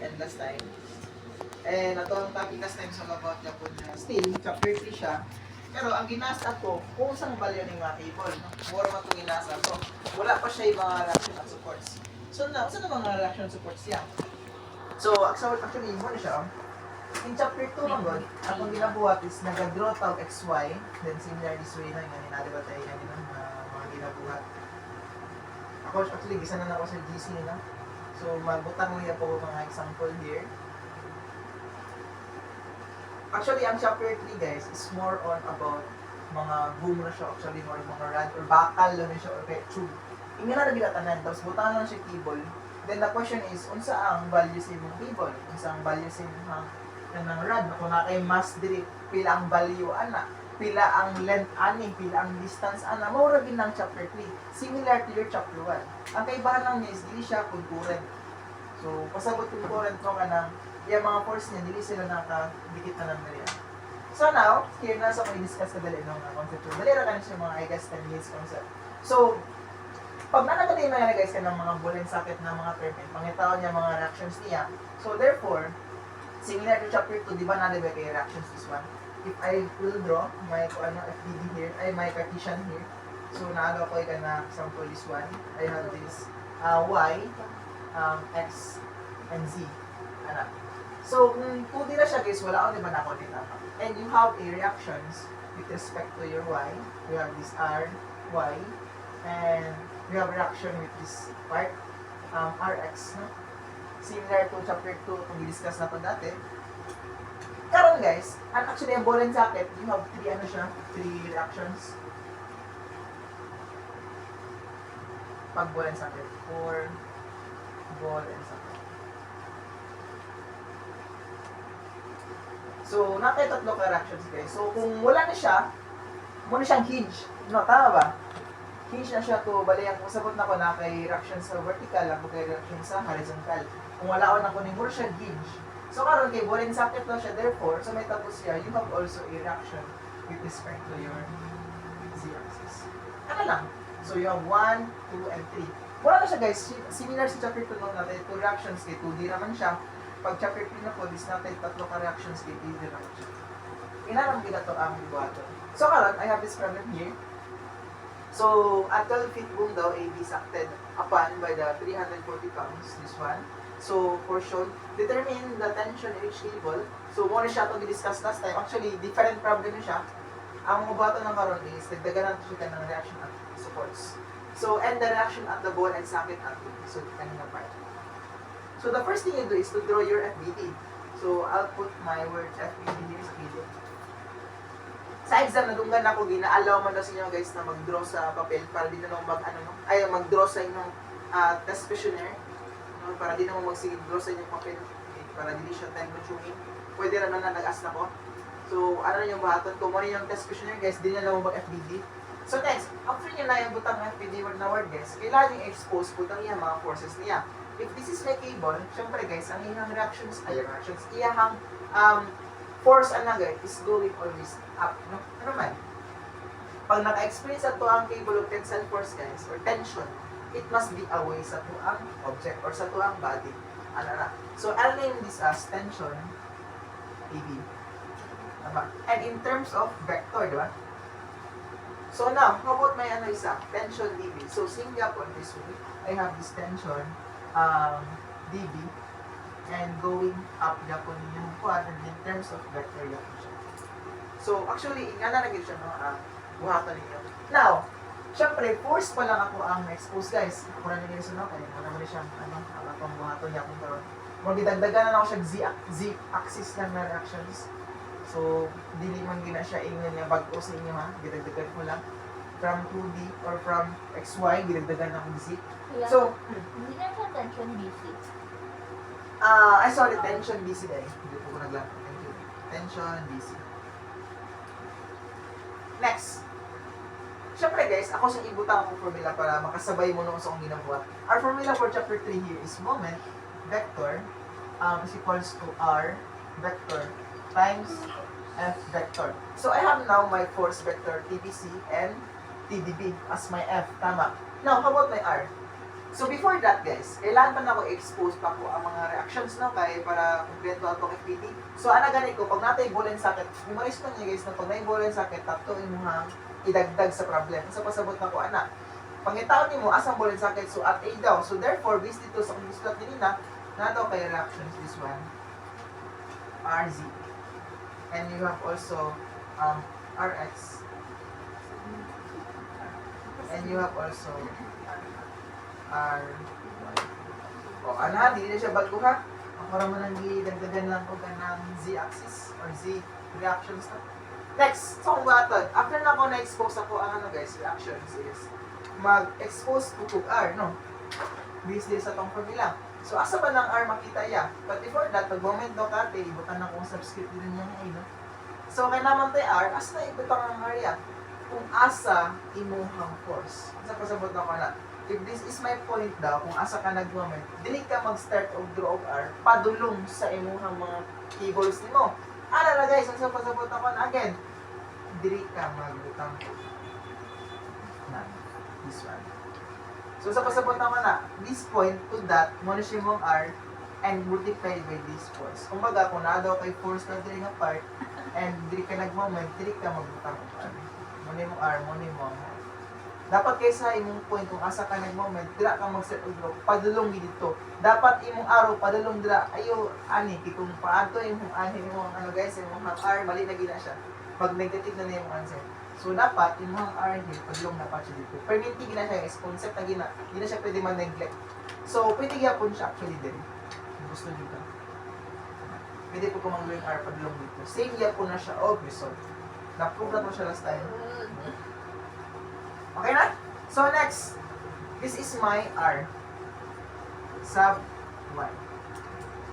and last time. And ito ang topic last time sa about Japon na still, chapter 3 siya. Pero ang ginasa ko, kung saan balyo ng mga cable, no? More mo itong ginasa ko. Wala pa siya yung mga reaction at supports. So na, saan ang mga reaction supports niya? So, actually, mo na siya. In chapter 2 lang God, atong ginabuhat is nag-draw tawag XY, then similar this way lang, yan inalibat tayo yan ng mga ginabuhat. Ako, actually, gisa na ako sa GC nila. So, magbutang niya po mga example here. Actually, ang chapter 3 guys is more on about mga boom na siya, actually more mga rod or bakal na siya or tube. Ingin na nagilatanan, tapos butangan na siya cable. Then the question is, unsa ang value sa imong cable? Unsa ang value sa imong ng rod? Kung na kay mass diri, pila ang value ana? Pila ang length ani? Pila ang distance ana? Maura din ng chapter 3. Similar to your chapter 1. Ang kaibahan lang niya is dili siya concurrent. So, pasabot concurrent ko ka ng yung mga force niya, dili sila nakadikit na ng dalian. So now, here na sa i-discuss na dali ng concept. Dali na kanin siya mga, I guess, 10 minutes concept. So, pag nanagaling na guys ka ng mga ball and socket na mga term, pangitaw niya mga reactions niya. So therefore, similar to chapter 2, di ba nalibay kay reactions this one? If I will draw my FDD here, ay my Cartesian here. So naaga ko ka na example this one. I have this Y, X, and Z. Ano? So, kung di na siya guys, wala ako, di ba na ako dito? And you have a reactions with respect to your Y. You have this R, Y, and you have reaction with this part, Rx, no? Similar to chapter 2, kung i-discuss na ito dati. Karon guys, and actually, ang ball and socket, you have 3 reactions. Pag ball and socket, 4 ball and socket. So, nakay tatlo ka reactions guys. So, kung wala na siya, muna siyang hinge. No, tama ba? Hinge na siya to, bali ang usabot na ko na kay reaction sa vertical, ako kay reaction sa horizontal. Kung wala ko na ko ni muna siyang hinge. So, karon kay ball and socket na siya, therefore, so may tapos siya, you have also a reaction with respect to your z-axis. Ano lang? So, you have 1, 2, and 3. Wala na siya guys, similar sa chapter 2 natin, 2 reactions kay 2D naman siya. Pag chapter 3 na po, this natin tatlo ka reactions kay D naman siya. Inaram gina to ang ibuhaton. So karon, I have this problem here. So, at 12 feet boom daw, AB sucted upon by the 340 pounds, this one. So, for sure, determine the tension in each cable. So, muna siya itong i-discuss last time. Actually, different problem siya. Ang ibuhaton ng karon is, nagdaganan siya ng reaction at supports. So, and the reaction at the ball and socket at the so, kanina part. So, the first thing you do is to draw your FBD. So, I'll put my word FBD here sa video. Sa exam, nadunggan ako, gina-allow man daw sa inyo guys na mag-draw sa papel para di na naman mag-draw sa inyong test questionnaire. No? Para di naman mag-draw sa inyong papel. Okay? Para di siya time consuming. Pwede rin na nag-ask na ko. So, ano yung bahaton? Kung ano yung test questionnaire guys, di na naman mag-FBD. So next, after nyo na yung butang FBD word na word guys, kailangan yung expose butang yung mga forces niya. If this is my cable, syempre guys, ang iyang reactions, iyang force guys, is going always up, no? Ano man? Pag naka-experience ato ang cable of tensile force guys, or tension, it must be away sa tuang object or sa tuang body. Ano na? So, I'll name this as tension, AB. Tama? And in terms of vector, di ba? So now, how about my isa? Tension dB. So, Singapore this way, I have this tension, dB, and going up yapon yung quad and in terms of vector yapon siya. So actually, nga na naging siya buhatan ninyo. Now, syempre, force pa lang ako ang expose guys. Ako na naging sunod, kaya mo naman siyang pang buhaton yapon karon. Magdagdagan na ako siya z-axis lang na reactions. So, dili man gina siya ingon nga bag-o sa inyo ha. Gidagdagan ko lang. From 2D or from XY, gidagdagan akong z. Yeah. So, Hindi na siya tension DC. sorry, tension BC dahil. Hindi po ko naglang. Thank you. Tension BC. Next. Siyempre guys, ako sa ibutang akong formula para makasabay mo nung sa akong ginabuhat. Our formula for chapter 3 here is moment vector is equals to R vector times F vector. So I have now my force vector TBC and TDB as my F. Tama. Now, how about my R? So before that guys, kailangan pa na ako expose pa ko ang mga reactions no kay para kumpleto ato FPT. So ana gani ko pag natay ball and socket, memorize ko niya guys na pag nay ball and socket tapto imong idagdag sa problem. Sa pasabot na ko ana. Pangitaon nimo asang ball and socket so at A daw. So therefore based dito sa kung slot dinina na daw kay reactions this one RZ. And you have also RX. And you have also R. O, ana, di na siya bago ha. Ang para mo nang gidagdagan lang ko ng Z-axis or Z reactions na. Next, so kung batod, after na ako na-expose ako ang ano guys, reactions is mag-expose ko kung R, no? Based din sa tong formula. So, asa ba ng R makita ya? But before that, pag moment do ka, ibutan na kong subscript din niya nga, no? So, kaya naman tayo R, asa na ibutang ang R ya? Kung asa imuhang force. Sa pasabot na ko na, if this is my point daw, kung asa ka nag-moment, dili ka mag-start og draw of R, padulong sa imuhang mga keyboards nimo. Ano na guys, ang sa pasabot na ko na, again, dili ka magbutang na this one. So sa pasabot na ko na, this point to that, muna siya mong R, and multiplied by this force. Kung baga, kung na daw kay force na dili nga part, and dili ka nag-moment, dili ka magbutang of R. Muna mo R, muna mo R. Dapat kaysa imong point kung asa ka nag-moment, dira ka mag-set og draw, padulong dito. Dapat imong arrow padulong dira. Ayo ani kung paadto imong ani imong ano guys, imong R mali na gina siya. Pag negative na imong answer. So dapat imong R here padulong dapat siya dito. Permanent gina siya is concept na gina. Gina siya pwede man neglect. So pwede gyapon siya actually din. Kung gusto niyo ka. Pwede po kumang yung R padulong dito. Same gyapon na siya og result. Na-prove na to siya last time. Okay na? So next, this is my R sub 1.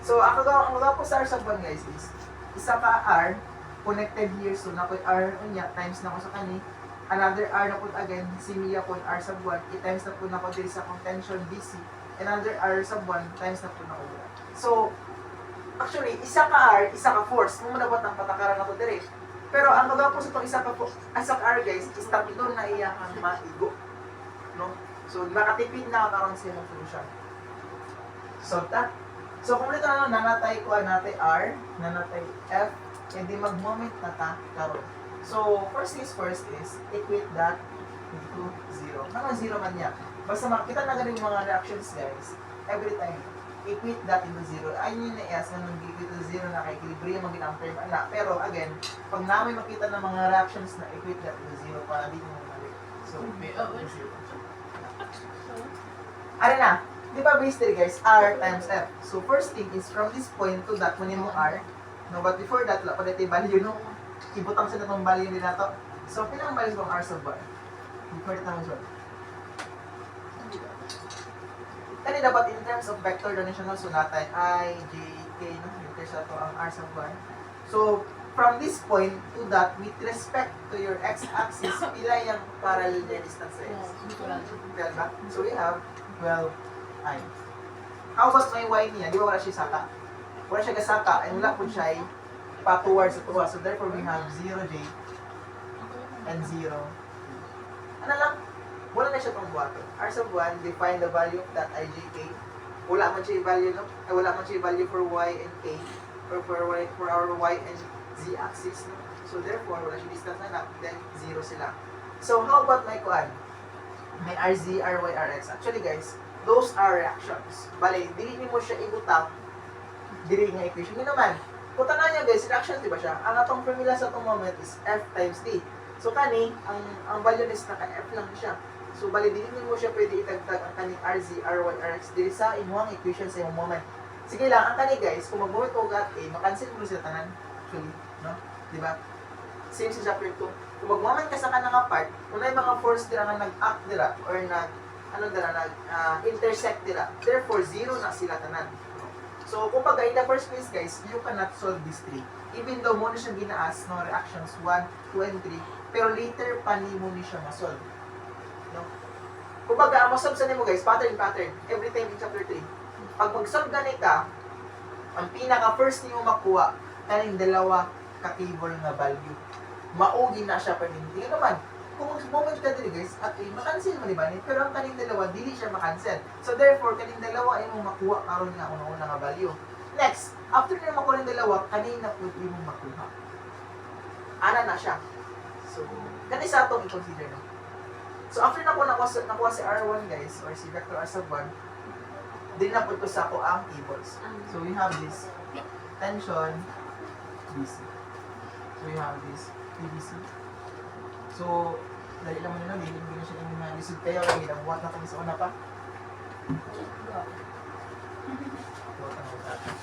So ang gawa po sa R sub 1 guys is isa ka R connected here, so na po R unya times na ko sa kani, another R na po again simiya po R sub 1 i-times na po na ko diri sa contention BC, another R sub 1 times na po na ko. So actually isa ka R, isa ka force mo manabot ang patakaran na ko diri. Pero ang magawa po sa itong isa ka R guys, is tatlo na iyang maigo. No? So, makatipid na karon sa iyong solution. So, kung dito na nanatay ko, nanatay R, nanatay F, and di mag-moment na ta karon. So, first things first is, equate that into 0. Naman 0 man niya. Basta makita na ganun yung mga reactions guys, every time, equate that into 0. Ayun yun na yes, nang equate to 0 na kay equilibrium ang ginang term na. Pero again, pag namin makita ng mga reactions na equate that into 0, para di mo mali. So, into 0. Ano na? Di ba based there guys, R times F. So, first thing is from this point to that, kunin mo R. No, but before that, wala pa dito yung value, no? Ibutang sa itong value nila to. So, pinang value kong R sub 1. Before ito naman siya. Kani dapat in terms of vector dimensional, so natin I, J, K, no? Vector sa to ang R sub 1. So, from this point to that, with respect to your x-axis, pila yung parallel niya distance sa x? 12 ba? So, we have 12I. How about my y niya? Di ba wala siya saka? Wala siya kasaka, and wala po siya pa towards sa tuwa. So, therefore, we have 0J and 0. Ano lang? Wala na siya pang buhaton. R sub 1, define the value of that IJK. Wala man siya i-value, no? Wala man siya i-value for Y and K, or for our Y and Z axis, no? So therefore, wala siya distance na, then 0 sila. So how about my kuan? May RZ, RY, RX. Actually guys, those are reactions. Bale, dili mo siya ibutang, dili nga equation. Yun naman, puta na niya guys, reactions, di ba siya? Ang atong formula sa itong moment is F times D. So kani, ang value is naka-F lang siya. So, bali, dili mo siya pwede itagtag ang kaning RZ, RY, RX dili sa imuhang equation sa imong moment. Sige lang, ang kani guys, kung mag-moment ko gat A, makancel mo sila tanan. Actually, no? Diba? Same sa chapter 2. Kung mag-moment ka sa kanang part, kung na yung mga force dira nga nag-act dira, or nag-intersect dira, therefore, 0 na sila tanan. So, kung in the first place guys, you cannot solve this 3. Even though mo na siya ginaas, no, reactions 1, 2, and 3, pero later pa ni mo ni siya ma-solve. No? Kumbaga, ang masolve sa nimo guys, pattern, every time in chapter 3. Pag mag-solve gani ka, ang pinaka-first nimo makuha, kaning dalawa ka-cable nga value. Maugi na siya panindig naman. kung moment ka dili guys, at makancel mo ba ni? Pero ang kaning dalawa dili siya makancel. So therefore kaning dalawa ay mong makuha karon nga una nga value. Next, after na makuha ng dalawa, kanina pud imong makuha. Ana na siya. So, kani sa atong i-consider no. So after nakuha si R1 guys or si vector R sub 1, din na pud ko sa ko ang tables. So we have this tension BC. So we have this PBC. So, dali lang mo na, hindi na siya yung mga lisod kayo, kaya ginabuhat na kami sa una pa. Buhat na buhat natin.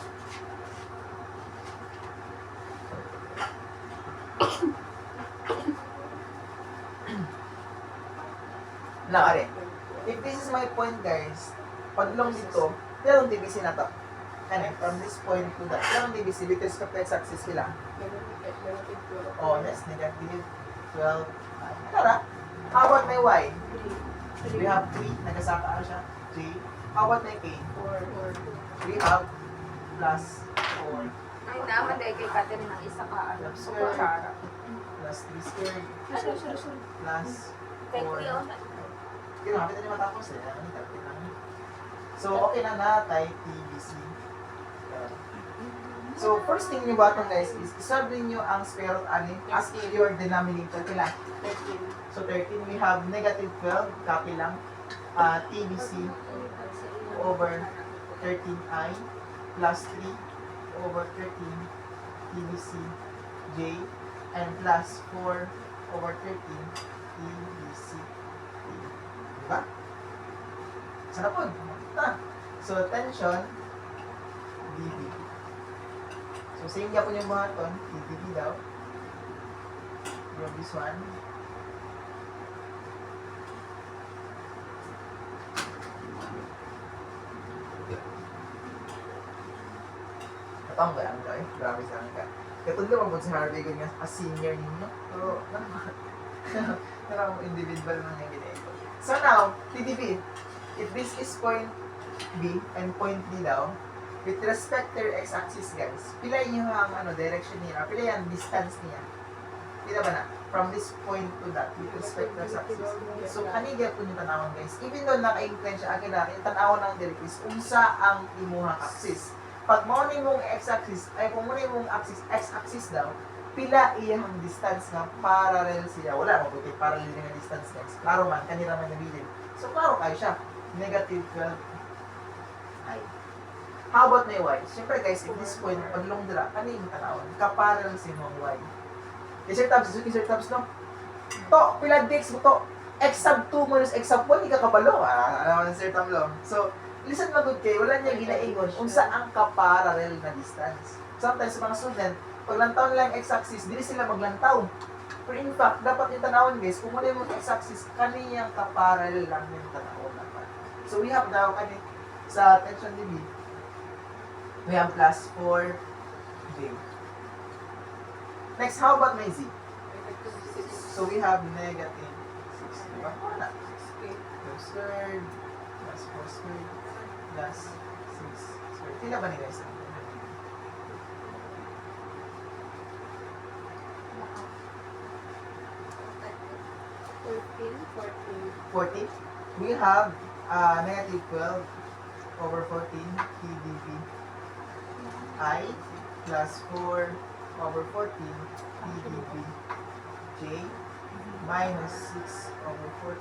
Now, are, if this is my point guys, paglang dito, kailang DBC na to. And from this point to that, kailang DBC, with respect to x-axis kailang. Oh, yes, negative 12. Tara, how about my y? We have 3, nagasaka ano siya? 3. How about my k? 4. We have plus 4. Ay, naman dahil kay Katin ng isa ka, ano, kutsara. Plus 3 squared. Plus Kay 4. Kuya, Kinamit na matapos eh. Ano, kalpit lang. So, okay na natay TBC. So, first thing nyo ba guys is isolve niyo ang square root ani as your denominator. Kailan? So, 13 we have negative 12. Copy lang. TBC over 13i plus 3 over 13 TBC J and plus 4 over 13 TBC T. Diba? Sana po. So, tension dB. So, same niya po yung mga ton, dB daw. From this one. Katang ba ang guy? Grabe sa akin ka. Katulad mo sa Harvey ko nga as senior ninyo. Pero, parang individual man yung ginagawa. So now, TDB, if this is point B and point D daw, with respect to your x-axis guys, pila yung direction niya, pila yung distance niya. Pila ba na? From this point to that, with respect to x-axis. So, kanigya po yung tanawon guys. Even though naka-incline siya, agad na, yung tanawon ng direct is unsa ang imuhang axis. Pag morning mong x-axis, ay kung morning mong x-axis daw, pila iyang distance nga parallel siya. Wala mabuti parallel nga distance guys. Klaro man, kanila man nabilin. So, klaro kayo siya. Negative 12 i. How about my y? Siyempre guys, at this point, pag long dira, ano yung tanawon? Kaparallel si mong y. Insert tabs, no? To, pila dx mo to? X sub 2 minus x sub 1, hindi ka kabalo. Insert tab lang. So, listen magod kayo, wala niya ginaingon unsa ang kaparallel na distance. Sometimes sa mga student, pag lantaw nila ang x-axis, dili sila maglantaw. Pero in fact, dapat yung tanawon guys, kung muna yung x-axis, kaniyang kaparallel lang yung tanawon dapat. So we have now, sa tension dB, we have plus 4j. Next, how about my z? So we have negative 6. Diba? Wala. 2 squared plus 4 squared plus 6 squared. Pila ba ni guys? 14. We have negative 12 over 14 TdV I plus 4 over 14 TdV J minus 6 over 14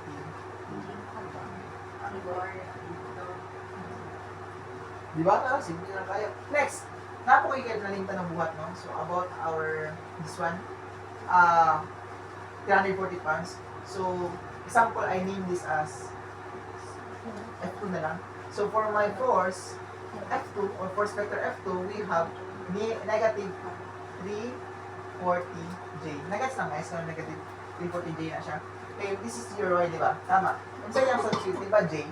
Di ba? Simple na kayo. Next, napakikit na linta ng buhat, no? So, about our, this one, 340 pounds. So, example, I name this as F2 na lang. So, for my force, F2, or force vector F2, we have negative 340J. Nagets lang guys, so negative 340J na siya. Okay, this is your Y, di ba? Tama. Kung sa'yo yung substitute, di ba, J?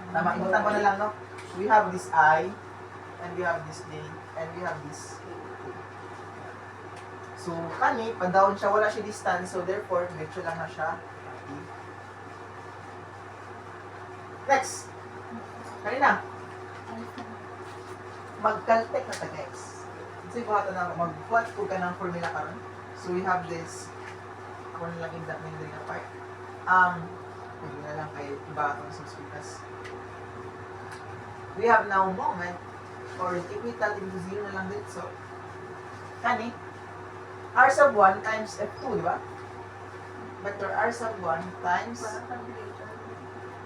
Tama, ibutan ko na lang, no? We have this I, and we have this J, and we have this K. So, kani, pag down siya, wala siya distance, so therefore, medyo lang na siya. Next. Kanina. Mag-caltech na ta, guys. Kasi buhatan na, mag-buhat ko ka ng formula karon. So, we have this 1 lang in that main apart. Pwede na lang kay iba itong subspecies. We have now moment or equital into 0 na lang dito. So, kani, r sub 1 times f2, di ba? Vector r sub 1 times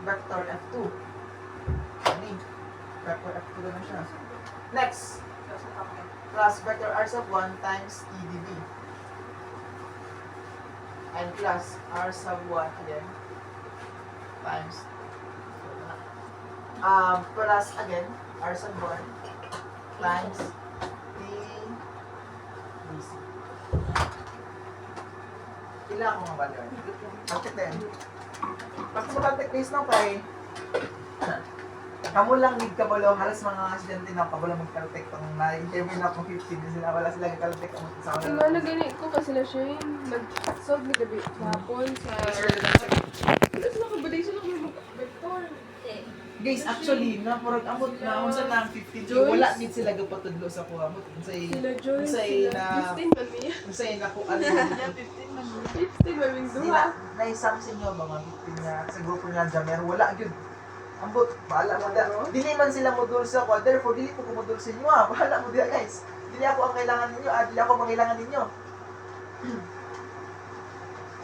vector f2. Kani, vector f2 na siya. Next, plus vector r sub 1 times EDB. And plus r sub 1 again times plus again r sub 1 times TBC. Ilan ako nga ba yun? Caltech din. Pag sa Caltech days na kay kamo lang need ka balo, halos mga estudyante na pabalo mag-Caltech pang na-interview na akong 15 din sila, wala sila Caltech ang sa Ang ano gani ko kasi na siya yung nag-solve ni gabi hapon sa... Wala sila kabalay sila kung mag-vector. Guys, actually, na parang amot na unsa na ang 15, Joyce. wala gid sila gapatudlo sa kuha mo. Unsay Sila Joyce, unsay sila na 15 man niya. unsay na ko ano. 15 man yung Sila duha. na isang sa inyo mga 15 nga sa grupo nga Jamer, wala gyud. Ambot, bahala mo da. Dili man sila modul sa ko, therefore dili ko modul sa inyo. Bahala mo dia guys. Dili ako ang kailangan ninyo, dili ako mangailangan ninyo.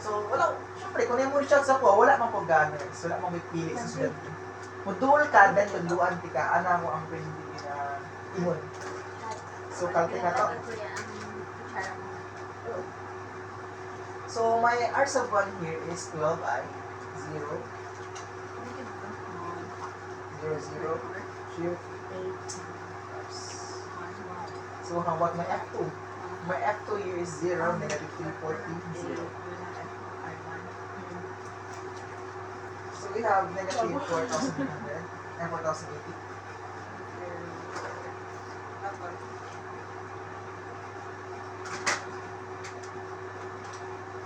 So, wala, syempre, kung yung shot sa ko, wala mang pag guys. Wala mang pipili sa sulat. Modul ka, then tudluan ti ka, ana mo ang pwede na imon. So, Caltech na to. So, my R sub 1 here is 12i, 0, 0, 0, shift, so, what my F2? My F2 here is 0, negative 340, 0. So, we have negative 4,800 and 4,080.